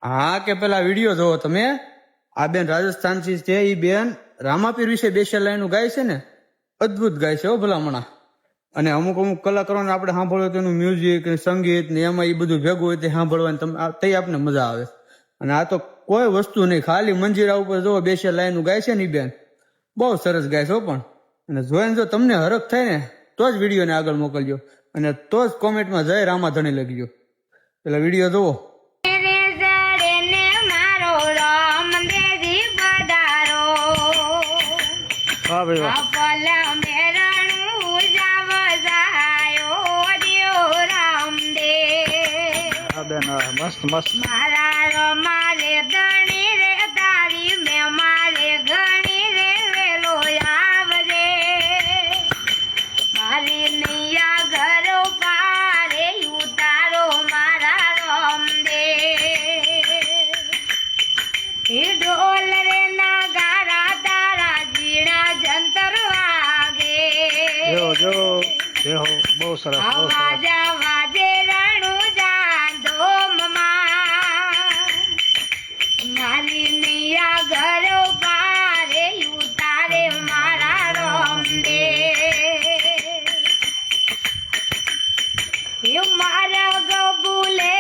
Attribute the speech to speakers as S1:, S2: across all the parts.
S1: હા કે પેલા વિડીયો જોવો તમે. આ બેન રાજસ્થાન થી છે. એ બેન રામાપીર વિશે બે ચાર લાઈનો ગાય છે ને, અદભુત ગાય છે હો ભલામણા. અને અમુક અમુક કલાકારોને આપણે સાંભળવું તેનું મ્યુઝિક સંગીત ને એમાં એ બધું ભેગું હોય તે સાંભળવાની તે આપણને મજા આવે. અને આ તો કોઈ વસ્તુ નહીં, ખાલી મંજીરા ઉપર જોવો બે ચાર લાઈનો ગાય છે ને એ બેન બહુ સરસ ગાય છે પણ. અને જોઈને જો તમને હરખ થાય ને તો જ વિડીયોને આગળ મોકલજો, અને તો જ કોમેન્ટમાં જય રામાધણી લખજો. પેલા વિડીયો જોવો.
S2: વાહ ભાઈ વાહ. બેન મસ્ત મસ્ત.
S3: મારા મારે ધણી રે તારી મેં મારે ઘણી રે વેલો આવરે મારી નૈયા ઘરો પારે ઉતારો મારા રમ દે એ ઢોલ રે ના ગારા તારા જીણા જંતર વાગે
S2: જો બહુ સરસ બહુ સરસ.
S3: વાજા વાજે રાણું જાંધો મારી નૈયા ઘરો પારે ઉતારે મારા રમ દે મારા ગબુલે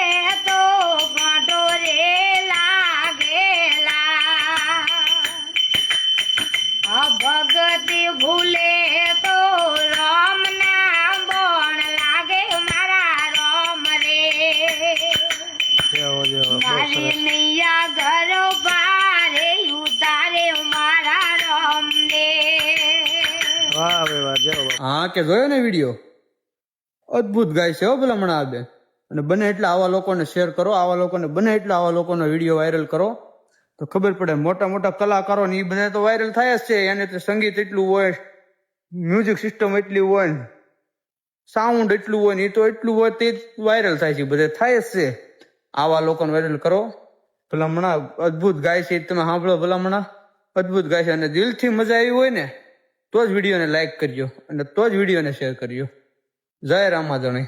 S3: તો કાંટો રે લાગેલા ભગતી ભૂલે તો રામ ના બોણ લાગે મારા રામ રે મારી નૈયા ઘરો પારે ઉતારે મારા રામ દે.
S2: વાહ ભાઈ વાહ. જય બાપા.
S1: હા કે જોયો ને વિડીયો, અદભુત ગાય છે હો ભલામણા આ બેન. અને બને એટલે આવા લોકોને શેર કરો, આવા લોકોને બને એટલે આવા લોકોનો વિડીયો વાયરલ કરો તો ખબર પડે. મોટા મોટા કલાકારો ને એ બધા તો વાયરલ થાય જ છે. એને તો સંગીત એટલું હોય, મ્યુઝિક સિસ્ટમ એટલી હોય, સાઉન્ડ એટલું હોય ને એ તો એટલું હોય તે વાયરલ થાય છે. બધા થાય જ છે. આવા લોકોને વાયરલ કરો. ભલામણા અદભુત ગાય છે, તમે સાંભળો ભલામણા અદભુત ગાય છે. અને દિલથી મજા આવી હોય ને તો જ વિડીયોને લાઈક કરજો અને તો જ વિડીયોને શેર કરજો. જય રામાધણી.